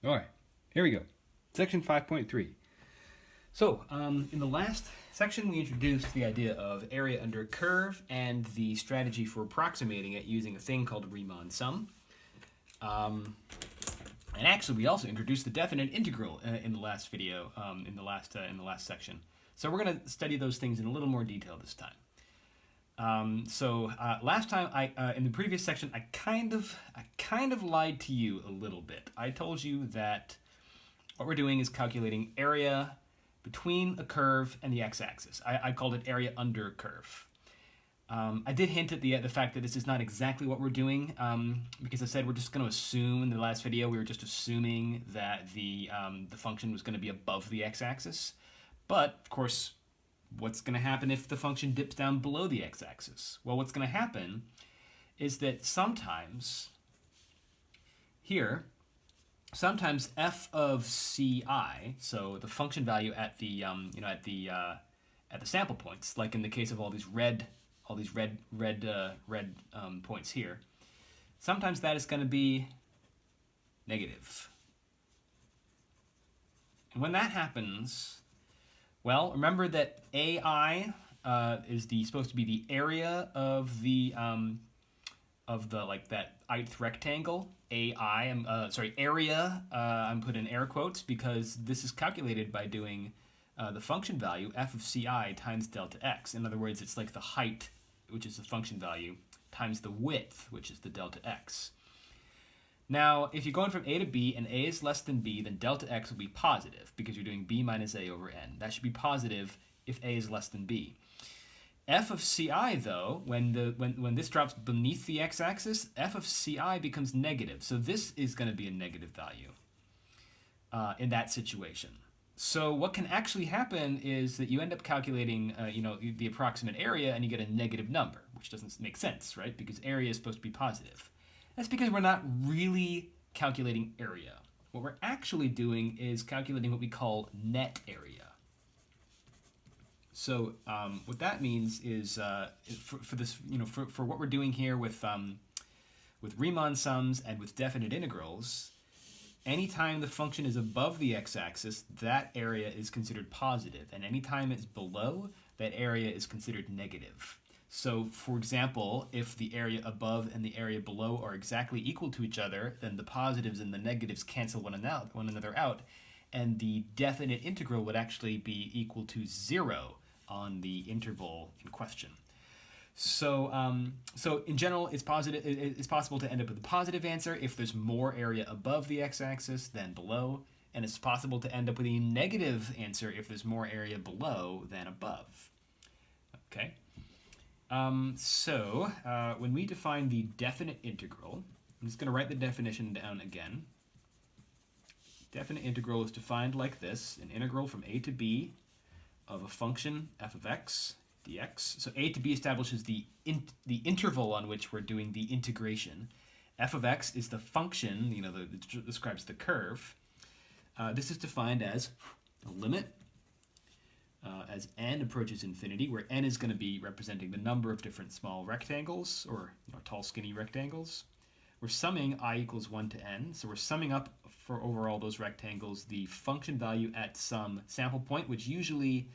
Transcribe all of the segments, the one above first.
All right, here we go. Section 5.3. So, in the last section, we introduced the idea of area under a curve and the strategy for approximating it using a thing called Riemann sum. And actually, we also introduced the definite integral in the last video, in the last section. So we're going to study those things in a little more detail this time. Last time, in the previous section, I kind of lied to you a little bit. I told you that what we're doing is calculating area between a curve and the x-axis. I called it area under a curve. I did hint at the fact that this is not exactly what we're doing, because I said we're just going to assume in the last video we were just assuming that the function was going to be above the x-axis. But of course, what's going to happen if the function dips down below the x-axis? Well, what's going to happen is that sometimes f of ci, so the function value at the sample points, like in the case of all these red points here, sometimes that is going to be negative. And when that happens, well, remember that AI is supposed to be the area of the that ith rectangle. Area. I'm put in air quotes because this is calculated by doing the function value f of ci times delta x. In other words, it's like the height, which is the function value, times the width, which is the delta x. Now, if you're going from a to b and a is less than b, then delta x will be positive because you're doing b minus a over n. That should be positive if a is less than b. F of ci, though, when this drops beneath the x-axis, f of ci becomes negative. So this is going to be a negative value in that situation. So what can actually happen is that you end up calculating, the approximate area, and you get a negative number, which doesn't make sense, right? Because area is supposed to be positive. That's because we're not really calculating area. What we're actually doing is calculating what we call net area. So what that means is for what we're doing here with Riemann sums and with definite integrals, anytime the function is above the x-axis, that area is considered positive, and anytime it's below, that area is considered negative. So, for example, if the area above and the area below are exactly equal to each other, then the positives and the negatives cancel one another out, and the definite integral would actually be equal to 0 on the interval in question. So in general, it's possible to end up with a positive answer if there's more area above the x-axis than below, and it's possible to end up with a negative answer if there's more area below than above. Okay. When we define the definite integral, I'm just going to write the definition down again. Definite integral is defined like this: an integral from a to b of a function f of x dx. So a to b establishes the interval on which we're doing the integration. F of x is the function, that describes the curve. This is defined as a limit as n approaches infinity, where n is going to be representing the number of different small rectangles, or tall, skinny rectangles. We're summing I equals 1 to n, so we're summing up for over all those rectangles the function value at some sample point, which usually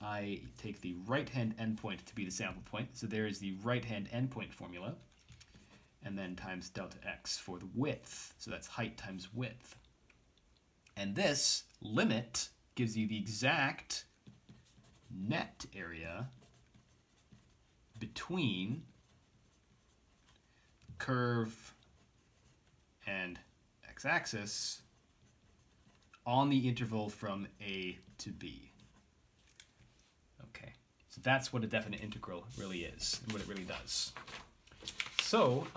I take the right-hand endpoint to be the sample point. So there is the right-hand endpoint formula, and then times delta x for the width. So that's height times width. And this limit gives you the exact net area between curve and x-axis on the interval from a to b. Okay, so that's what a definite integral really is, and what it really does. So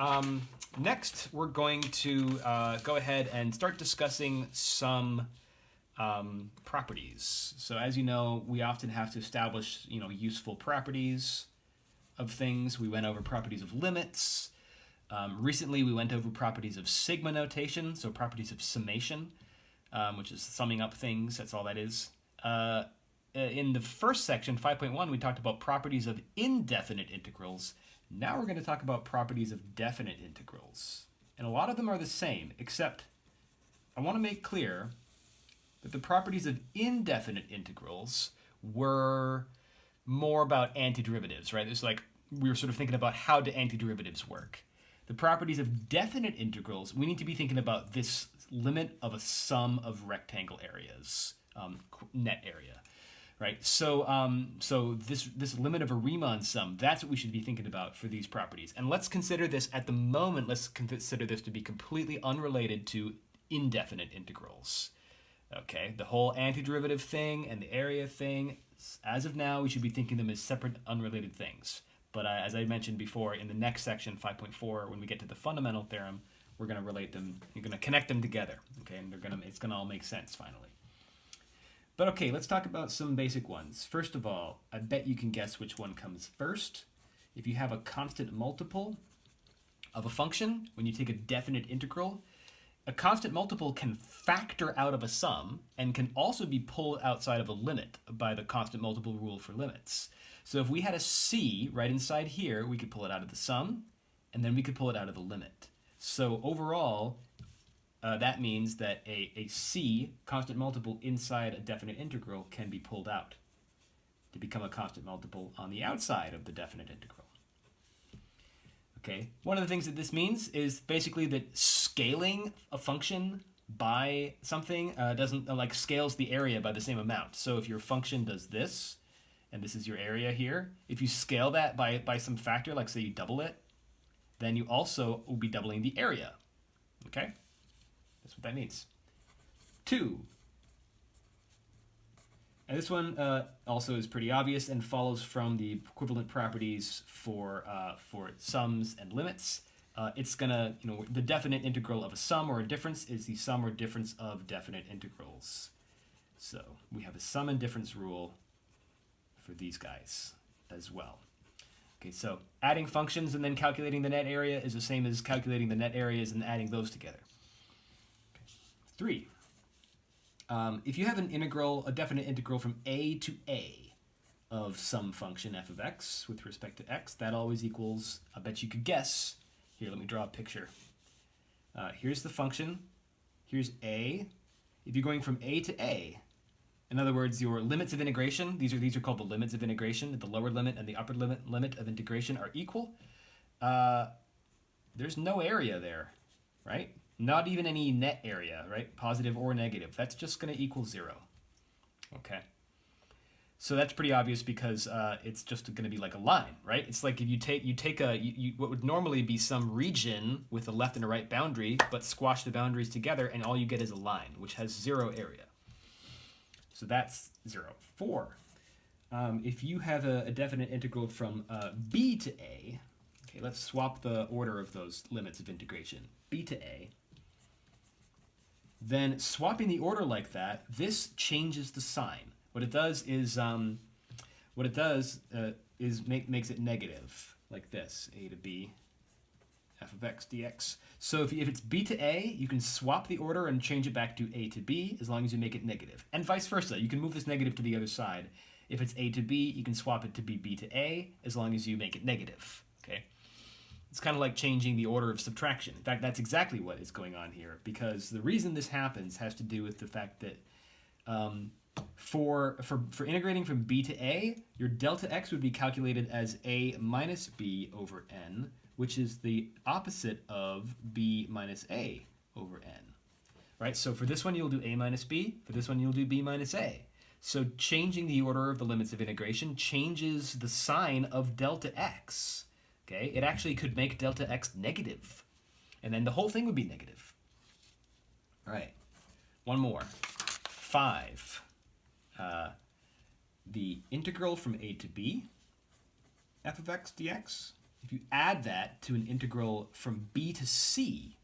next we're going to go ahead and start discussing some properties. So as you know, we often have to establish useful properties of things. We went over properties of limits. Recently we went over properties of sigma notation, so properties of summation, which is summing up things. That's all that is. In the first section, 5.1, we talked about properties of indefinite integrals. Now we're going to talk about properties of definite integrals. And a lot of them are the same, except I want to make clear that the properties of indefinite integrals were more about antiderivatives, right? It's like we were sort of thinking about how do antiderivatives work. The properties of definite integrals, we need to be thinking about this limit of a sum of rectangle areas, net area, right? So this limit of a Riemann sum, that's what we should be thinking about for these properties. And let's consider this at the moment, let's consider this to be completely unrelated to indefinite integrals. Okay, the whole antiderivative thing and the area thing, as of now, we should be thinking them as separate, unrelated things. But as I mentioned before, in the next section, 5.4, when we get to the fundamental theorem, we're going to relate them, you're going to connect them together, okay, and it's going to all make sense finally. But okay, let's talk about some basic ones. First of all, I bet you can guess which one comes first. If you have a constant multiple of a function, when you take a definite integral, a constant multiple can factor out of a sum and can also be pulled outside of a limit by the constant multiple rule for limits. So if we had a c right inside here, we could pull it out of the sum, and then we could pull it out of the limit. So overall, that means that a c, constant multiple inside a definite integral, can be pulled out to become a constant multiple on the outside of the definite integral. Okay, one of the things that this means is basically that scaling a function by something doesn't scales the area by the same amount. So if your function does this, and this is your area here, if you scale that by some factor, like say you double it, then you also will be doubling the area. Okay, that's what that means. 2. And this one also is pretty obvious and follows from the equivalent properties for sums and limits. It's gonna, the definite integral of a sum or a difference is the sum or difference of definite integrals. So we have a sum and difference rule for these guys as well. Okay, so adding functions and then calculating the net area is the same as calculating the net areas and adding those together. Okay. 3. If you have a definite integral from a to a of some function f of x with respect to x, that always equals, I bet you could guess. Here, let me draw a picture. Here's the function. Here's a. If you're going from a to a, in other words, your limits of integration, these are called the limits of integration. The lower limit and the upper limit of integration are equal. There's no area there, right? Not even any net area, right? Positive or negative. That's just going to equal 0. Okay. So that's pretty obvious because it's just going to be like a line, right? It's like if you take what would normally be some region with a left and a right boundary, but squash the boundaries together, and all you get is a line, which has 0 area. So that's 0. 4. If you have a definite integral from b to a, okay, let's swap the order of those limits of integration. B to a. Then swapping the order like that, this changes the sign. What it does is makes it negative, like this, a to b, f of x dx. So if it's b to a, you can swap the order and change it back to a to b as long as you make it negative. And vice versa, you can move this negative to the other side. If it's a to b, you can swap it to be b to a as long as you make it negative. Okay. It's kind of like changing the order of subtraction. In fact, that's exactly what is going on here, because the reason this happens has to do with the fact that for integrating from b to a, your delta x would be calculated as a minus b over n, which is the opposite of b minus a over n. Right? So for this one, you'll do a minus b. For this one, you'll do b minus a. So changing the order of the limits of integration changes the sign of delta x. Okay, it actually could make delta x negative, and then the whole thing would be negative. All right, one more. 5. The integral from a to b, f of x dx, if you add that to an integral from b to c,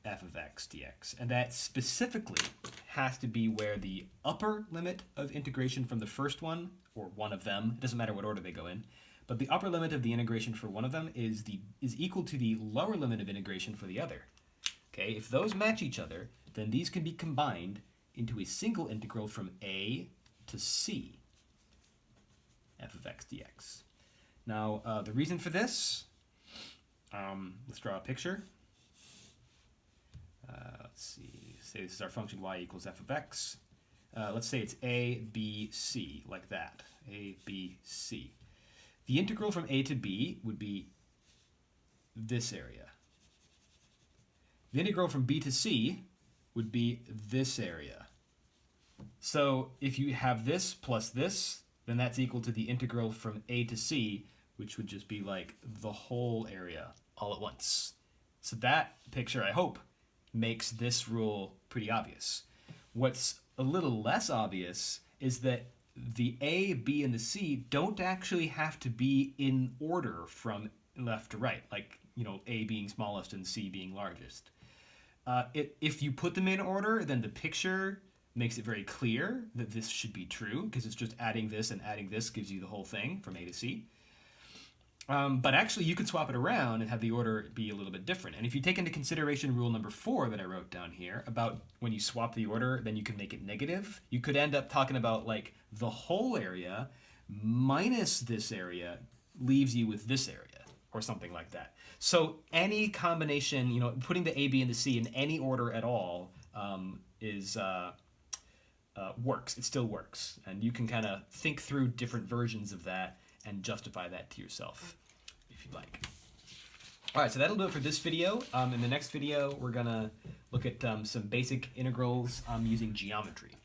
f of x dx, and that specifically has to be where the upper limit of integration from the first one, or one of them, it doesn't matter what order they go in, but the upper limit of the integration for one of them is equal to the lower limit of integration for the other. Okay, if those match each other, then these can be combined into a single integral from a to c, f of x dx. Now, the reason for this, let's draw a picture. Let's see, say this is our function y equals f of x. Let's say it's a, b, c, like that. A, b, c. The integral from a to b would be this area. The integral from b to c would be this area. So if you have this plus this, then that's equal to the integral from a to c, which would just be like the whole area all at once. So that picture, I hope, makes this rule pretty obvious. What's a little less obvious is that the a, b, and the c don't actually have to be in order from left to right, like, you know, a being smallest and c being largest. If you put them in order, then the picture makes it very clear that this should be true, because it's just adding this and adding this gives you the whole thing from a to c. But actually, you could swap it around and have the order be a little bit different. And if you take into consideration rule number 4 that I wrote down here, about when you swap the order, then you can make it negative, you could end up talking about like the whole area minus this area leaves you with this area, or something like that. So any combination, you know, putting the a, b, and the c in any order at all works. It still works. And you can kind of think through different versions of that and justify that to yourself, if you'd like. All right, so that'll do it for this video. In the next video, we're gonna look at some basic integrals using geometry.